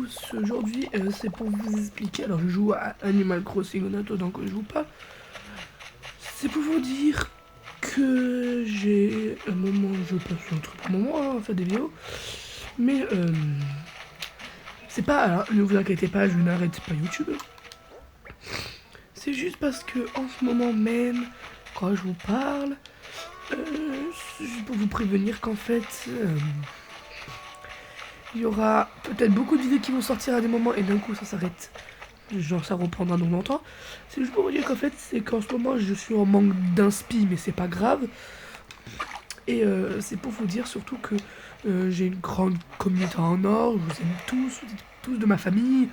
tous, aujourd'hui c'est pour vous expliquer, alors je joue à Animal Crossing Onato donc je joue pas. C'est pour vous dire que j'ai un moment, je passe un truc un moment à faire des vidéos, mais c'est pas, alors ne vous inquiétez pas, je n'arrête pas YouTube. C'est juste parce que en ce moment même, quand je vous parle, c'est juste pour vous prévenir qu'en fait, il y aura peut-être beaucoup de vidéos qui vont sortir à des moments et d'un coup ça s'arrête. Genre ça reprendra dans longtemps. C'est juste pour vous dire qu'en fait c'est qu'en ce moment je suis en manque d'inspi mais c'est pas grave. Et c'est pour vous dire surtout que j'ai une grande communauté en or, je vous aime tous de ma famille.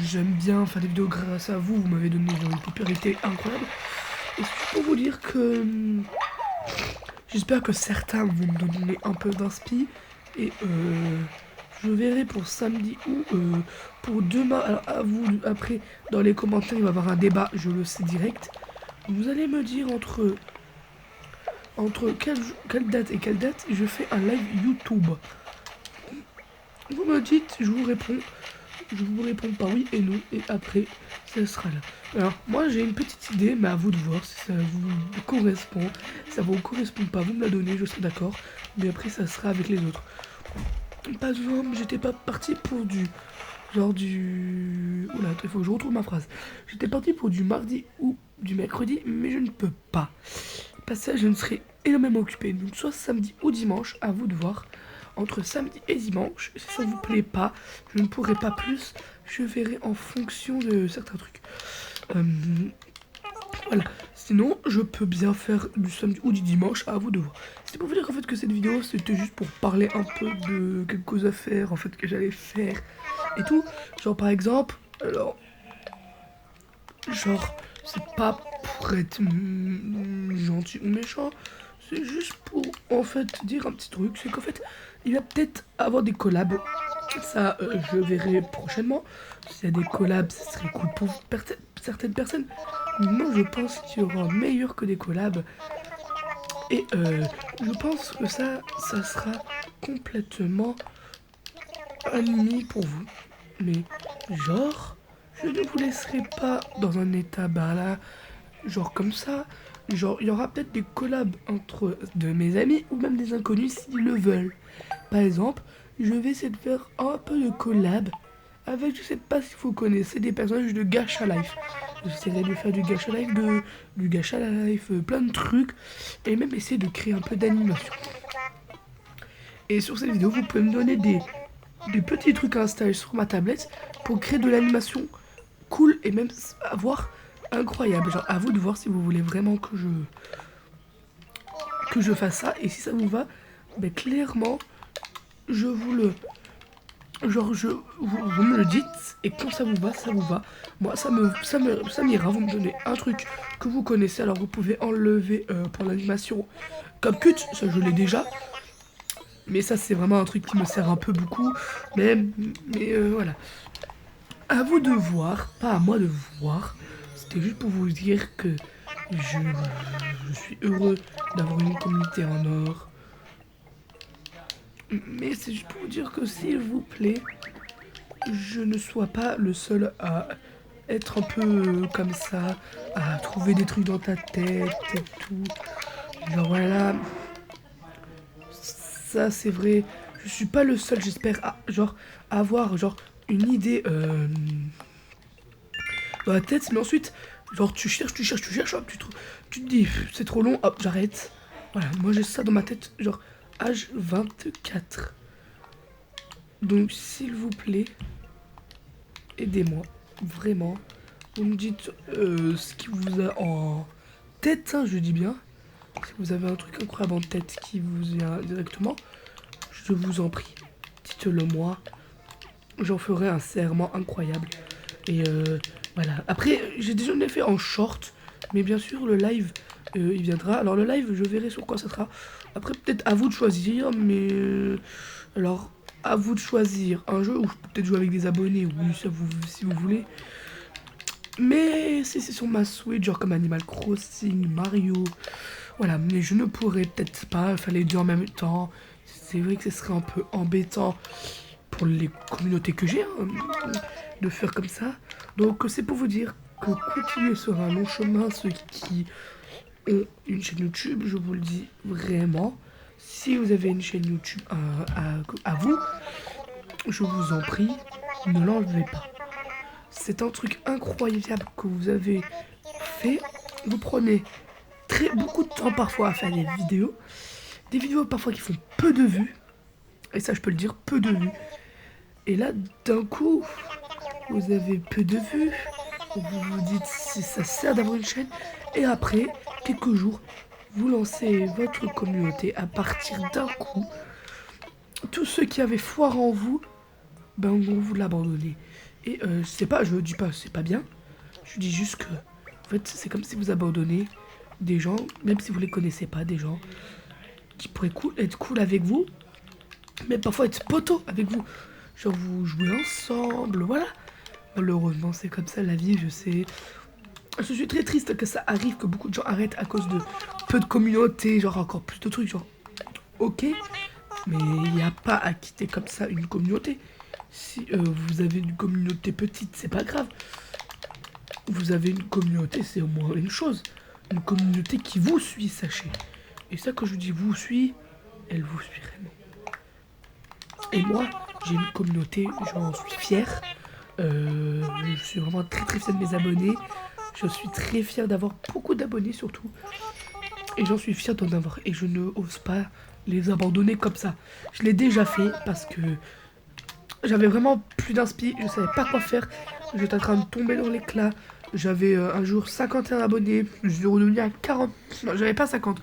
J'aime bien faire des vidéos grâce à vous, vous m'avez donné une popularité incroyable. Et c'est pour vous dire que j'espère que certains vont me donner un peu d'inspi. Et je verrai pour samedi ou pour demain. Alors à vous, après, dans les commentaires, il va y avoir un débat, je le sais direct. Vous allez me dire entre quelle date et quelle date je fais un live YouTube. Vous me dites, je vous réponds. Je vous réponds par oui et non, et après, ça sera là. Alors, moi j'ai une petite idée, mais à vous de voir si ça vous correspond. Si ça vous correspond pas, vous me la donnez, je serai d'accord. Mais après, ça sera avec les autres. Par exemple, j'étais pas parti pour du... Genre du... Oula, il faut que je retrouve ma phrase. J'étais parti pour du mardi ou du mercredi, mais je ne peux pas. Parce que je ne serai énormément occupé. Donc soit samedi ou dimanche, à vous de voir. Entre samedi et dimanche, si ça vous plaît pas, je ne pourrai pas plus. Je verrai en fonction de certains trucs. Voilà. Sinon, je peux bien faire du samedi ou du dimanche, à vous de voir. C'est pour vous dire en fait que cette vidéo, c'était juste pour parler un peu de quelque chose à faire, en fait, que j'allais faire et tout. Genre par exemple, alors, genre, c'est pas pour être gentil ou méchant, c'est juste pour en fait dire un petit truc, c'est qu'en fait, il va peut-être avoir des collabs. Ça, je verrai prochainement. S'il y a des collabs, ça serait cool pour certaines personnes. Moi, je pense qu'il y aura meilleur que des collabs. Et je pense que ça sera complètement ennemi pour vous. Mais genre, je ne vous laisserai pas dans un état là, genre comme ça. Genre, il y aura peut-être des collabs entre de mes amis ou même des inconnus s'ils le veulent. Par exemple, je vais essayer de faire un peu de collab avec, je sais pas si vous connaissez, des personnages de Gacha Life. J'essaierai de faire du Gacha Life, plein de trucs, et même essayer de créer un peu d'animation. Et sur cette vidéo, vous pouvez me donner des petits trucs à installer sur ma tablette pour créer de l'animation cool et même avoir incroyable. Genre, à vous de voir si vous voulez vraiment que je fasse ça. Et si ça vous va, ben clairement, je vous le... Genre, vous me le dites, et quand ça vous va, ça vous va. Moi, ça m'ira, vous me donnez un truc que vous connaissez, alors vous pouvez enlever pour l'animation CapCut, ça je l'ai déjà. Mais ça, c'est vraiment un truc qui me sert un peu beaucoup. Mais voilà. À vous de voir, pas à moi de voir. C'était juste pour vous dire que je suis heureux d'avoir une communauté en or. Mais c'est juste pour vous dire que s'il vous plaît, je ne sois pas le seul à être un peu comme ça, à trouver des trucs dans ta tête et tout. Genre voilà, ça c'est vrai. Je suis pas le seul, j'espère, à genre avoir genre une idée dans la tête, mais ensuite, genre tu cherches, hop, tu te dis c'est trop long, hop, j'arrête. Voilà, moi j'ai ça dans ma tête, genre âge 24. Donc s'il vous plaît, aidez-moi, vraiment. Vous me dites ce qui vous a en tête, hein, je dis bien. Si vous avez un truc incroyable en tête qui vous vient directement, je vous en prie, dites-le moi. J'en ferai un serment incroyable. Et voilà. Après, j'ai déjà fait en short, mais bien sûr, le live, il viendra. Alors, le live, je verrai sur quoi ça sera. Après, peut-être à vous de choisir, mais... alors, à vous de choisir un jeu où je peux peut-être jouer avec des abonnés, oui, ça vous, si vous voulez. Mais si c'est sur ma Switch, genre comme Animal Crossing, Mario... Voilà, mais je ne pourrais peut-être pas faire les deux en même temps. C'est vrai que ce serait un peu embêtant pour les communautés que j'ai, hein, de faire comme ça. Donc c'est pour vous dire que continuer sur un long chemin, ceux qui ont une chaîne YouTube, je vous le dis vraiment, si vous avez une chaîne YouTube à vous, je vous en prie, ne l'enlevez pas. C'est un truc incroyable que vous avez fait. Vous prenez beaucoup de temps parfois à faire des vidéos parfois qui font peu de vues, et ça je peux le dire, peu de vues. Et là d'un coup, vous avez peu de vues, vous vous dites si ça sert d'avoir une chaîne, et après quelques jours, vous lancez votre communauté à partir d'un coup. Tous ceux qui avaient foi en vous, ben vous l'abandonnez. Et je sais pas, je dis pas c'est pas bien, je dis juste que en fait c'est comme si vous abandonnez des gens, même si vous les connaissez pas, des gens qui pourraient être cool avec vous, mais parfois être poteau avec vous. Genre vous jouez ensemble, voilà. Malheureusement c'est comme ça la vie, je sais. Je suis très triste que ça arrive, que beaucoup de gens arrêtent à cause de peu de communauté, genre encore plus de trucs, genre ok, mais il n'y a pas à quitter comme ça une communauté. Si vous avez une communauté petite, c'est pas grave. Vous avez une communauté, c'est au moins une chose. Une communauté qui vous suit, sachez. Et ça, quand je dis vous suit, elle vous suit vraiment. Et moi, j'ai une communauté, j'en suis fier. Je suis vraiment très fier de mes abonnés. Je suis très fier d'avoir beaucoup d'abonnés surtout. Et j'en suis fier d'en avoir. Et je ne ose pas les abandonner comme ça. Je l'ai déjà fait parce que j'avais vraiment plus d'inspi. Je savais pas quoi faire. J'étais en train de tomber dans l'éclat. J'avais un jour 51 abonnés. Je suis revenu à 40. Non, j'avais pas 50.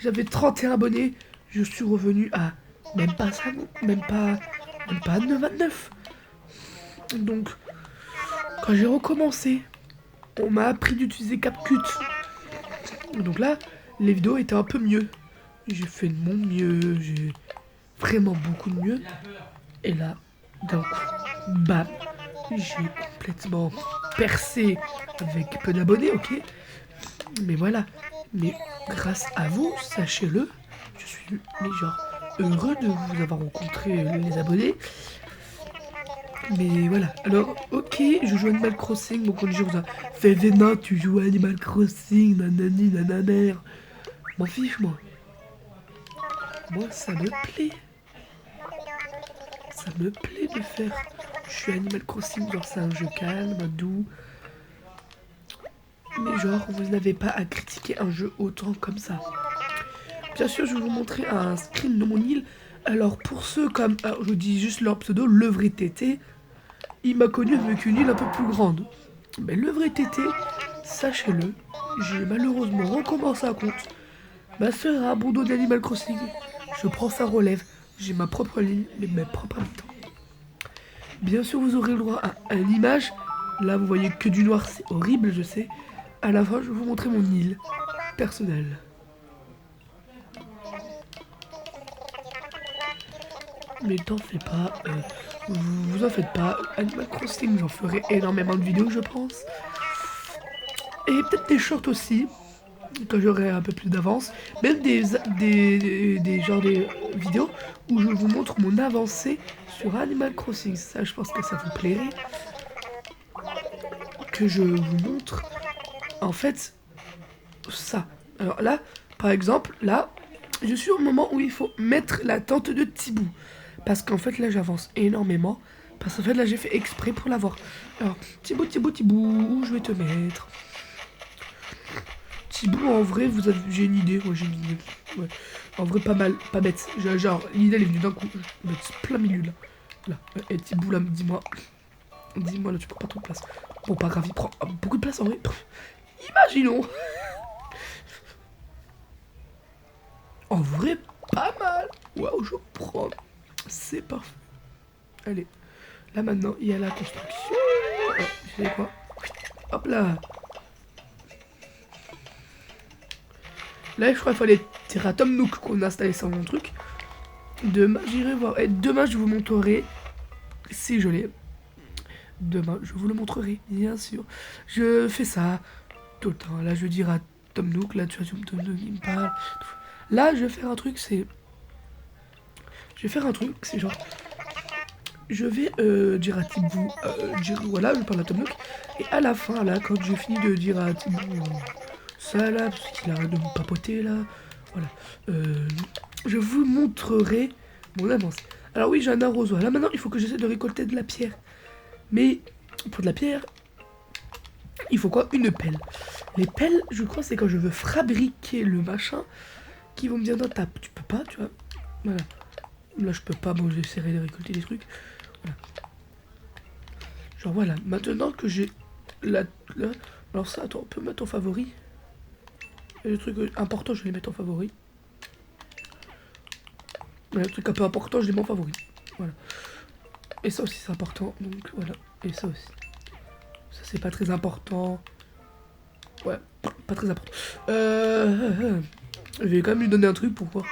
J'avais 31 abonnés. Je suis revenu à même pas 50, même pas 29. Donc, quand j'ai recommencé, on m'a appris d'utiliser CapCut. Donc là, les vidéos étaient un peu mieux. J'ai fait de mon mieux, j'ai vraiment beaucoup de mieux. Et là, d'un coup, bam, j'ai complètement percé avec peu d'abonnés, ok. Mais voilà, mais grâce à vous, sachez-le, je suis heureux de vous avoir rencontré les abonnés. Mais voilà, alors ok, je joue Animal Crossing, mon conducteur vous a fait Vénin, tu joues à Animal Crossing, nanani, nananer. M'en fiche, moi. Moi, ça me plaît. Ça me plaît de faire. Je suis Animal Crossing, genre c'est un jeu calme, doux. Mais genre, vous n'avez pas à critiquer un jeu autant comme ça. Bien sûr, je vais vous montrer un screen de mon île. Alors, pour ceux comme, alors, je dis juste leur pseudo, le vrai Tété, il m'a connu avec une île un peu plus grande. Mais le vrai Tété, sachez-le, j'ai malheureusement recommencé un compte. Ma soeur a abandonné Animal Crossing. Je prends sa relève. J'ai ma propre ligne, mes propres habitants. Bien sûr, vous aurez le droit à l'image. Là, vous voyez que du noir, c'est horrible, je sais. À la fin, je vais vous montrer mon île personnelle. Mais t'en fais pas, vous en faites pas. Animal Crossing, j'en ferai énormément de vidéos, je pense. Et peut-être des shorts aussi, quand j'aurai un peu plus d'avance. Même des vidéos où je vous montre mon avancée sur Animal Crossing. Ça, je pense que ça vous plairait. Que je vous montre, en fait, ça. Alors là, par exemple, là, je suis au moment où il faut mettre la tente de Tibou. Parce qu'en fait, là, j'avance énormément. Parce qu'en fait, là, j'ai fait exprès pour l'avoir. Alors, Tibou, où je vais te mettre? Tibou, en vrai, j'ai une idée. Moi, j'ai une idée. Ouais. En vrai, pas mal, pas bête. Genre, l'idée, elle est venue d'un coup. Je vais mettre plein milieu, là. Là. Et Tibou, là, dis-moi. Dis-moi, là, tu prends pas trop de place. Bon, pas grave, il prend beaucoup de place, en vrai. Imaginons. En vrai, pas mal. Waouh, je prends. C'est parfait. Allez. Là, maintenant, il y a la construction. Oh, je sais quoi. Hop là. Là, je crois qu'il fallait dire à Tom Nook qu'on a installé ça dans mon truc. Demain, j'irai voir. Et demain, je vous montrerai. Si je l'ai. Demain, je vous le montrerai, bien sûr. Je fais ça tout le temps. Là, je vais dire à Tom Nook. Là, tu vois, Tom Nook, il me parle. Là, je vais faire un truc, c'est... genre... je vais dire à Thibaut, voilà, je parle à Tom Nook. Et à la fin, là, quand j'ai fini de dire à Thibaut ça là, parce qu'il arrête de me papoter là, voilà, je vous montrerai mon avance. Alors oui, j'ai un arrosoir. Là maintenant, il faut que j'essaie de récolter de la pierre. Mais pour de la pierre, il faut quoi? Une pelle. Les pelles, je crois, c'est quand je veux fabriquer le machin qui vont me dire non, tu peux pas, tu vois. Voilà. Là, je peux pas, bon, j'essaierai de récolter des trucs. Voilà. Genre voilà, maintenant que j'ai là, alors ça, attends, on peut mettre en favori. Et les trucs importants, je vais les mettre en favori. Ouais, les trucs un peu importants, je les mets en favori. Voilà. Et ça aussi, c'est important, donc voilà. Et ça aussi. Ça, c'est pas très important. Ouais, pas très important. Je vais quand même lui donner un truc, pourquoi?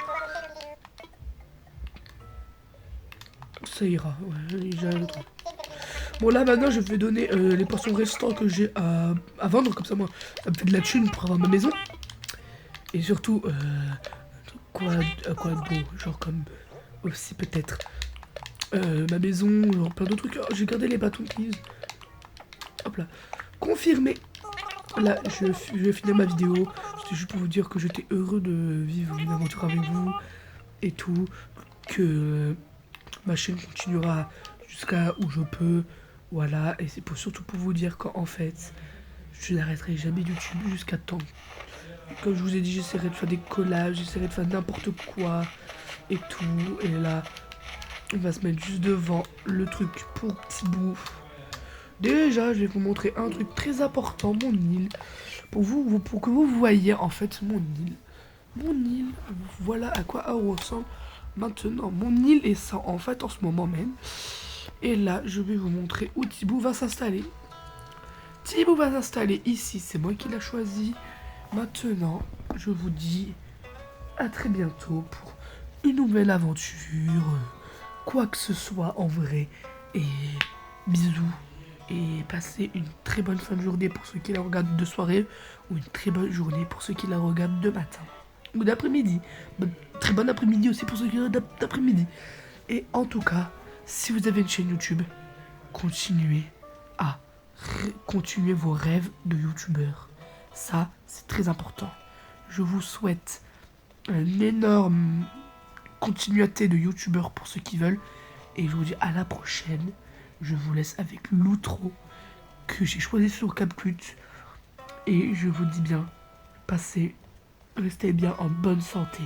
Ça ira, ouais, j'ai un autre. Bon là maintenant je vais donner les poissons restants que j'ai à vendre, comme ça moi ça me fait de la thune pour avoir ma maison. Et surtout, quoi de beau, genre comme aussi peut-être ma maison, genre plein d'autres trucs. Oh, j'ai gardé les bâtons please. Hop là, confirmé. Là je vais finir ma vidéo, c'était juste pour vous dire que j'étais heureux de vivre une aventure avec vous et tout, que ma chaîne continuera jusqu'à où je peux. Voilà, et c'est surtout pour vous dire qu'en fait, je n'arrêterai jamais YouTube jusqu'à temps. Comme je vous ai dit, j'essaierai de faire des collages, j'essaierai de faire n'importe quoi et tout. Et là, on va se mettre juste devant le truc pour Thibaut. Déjà, je vais vous montrer un truc très important, mon île. Pour que vous voyez en fait mon île. Mon île, voilà à quoi elle ressemble maintenant. Mon île est ça en fait en ce moment même. Et là, je vais vous montrer où Thibaut va s'installer. Thibaut va s'installer ici, c'est moi qui l'ai choisi. Maintenant, je vous dis à très bientôt pour une nouvelle aventure. Quoi que ce soit en vrai. Et bisous. Et passez une très bonne fin de journée pour ceux qui la regardent de soirée. Ou une très bonne journée pour ceux qui la regardent de matin. Ou d'après-midi. Très bon après-midi aussi pour ceux qui la regardent d'après-midi. Et en tout cas, si vous avez une chaîne YouTube, continuez vos rêves de youtubeur. Ça, c'est très important. Je vous souhaite une énorme continuité de youtubeur pour ceux qui veulent. Et je vous dis à la prochaine. Je vous laisse avec l'outro que j'ai choisi sur CapCut. Et je vous dis bien, restez bien en bonne santé.